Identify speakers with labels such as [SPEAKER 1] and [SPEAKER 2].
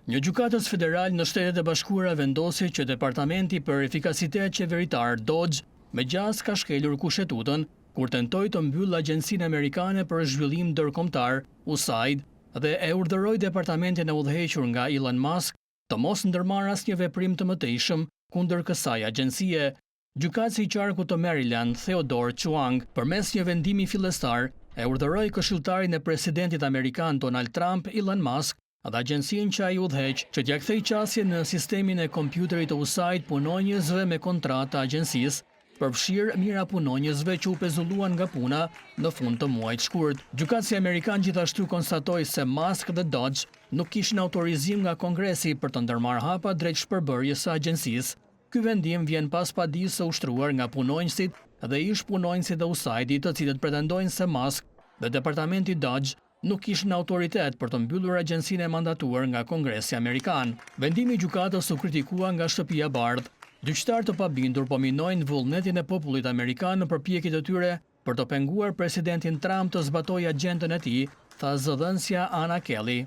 [SPEAKER 1] Një gjykatës federal në Shtetet e Bashkuara vendosi që Departamenti për Efikasitet Qeveritar Dodge me gjas ka shkelur kushtetutin kur tentoi të mbyllë Agjencinë Amerikane për Zhvillim Ndërkombëtar, USAID, dhe e urdhëroi departamentin e udhëhequr nga Elon Musk të mos ndërmarrë asnjë veprim të mëtejshëm kundër kësaj agjencie. Gjykatësi i qarkut të Maryland, Theodore Chuang, përmes një vendimi fillestar, e urdhëroi këshilltarin e presidentit amerikan Donald Trump, Elon Musk, dhe agjencinë që ai udhëheq që t'ia kthej qasjen në sistemin e kompjuterit të USAID punonjësve me kontratë të agjencisë, përfshirë mira punonjësve që u pezulluan nga puna në fund të muajit shkurt. Gjykatësi amerikan gjithashtu konstatoi se Musk dhe Dodge nuk kishin autorizim nga Kongresi për të ndërmarrë hapa drejt shpërbërjes së agjencisë. Ky vendim vjen pas padisë së ushtruar nga punonjësit dhe ish punonjësit e USAID-it, të cilët pretendojnë se Musk dhe departamenti Dodge nuk kishin autoritet për të mbyllur agjencinë e mandatuar nga Kongresi Amerikan. Vendimi i gjykatës u kritikua nga Shtëpia e Bardhë. Dyqtar të pabindur po minojnë vullnetin e popullit amerikan në përpjekjet e tyre për të penguar presidentin Trump të zbatojë agjendën e tij, tha zëdhënësja Anna Kelly.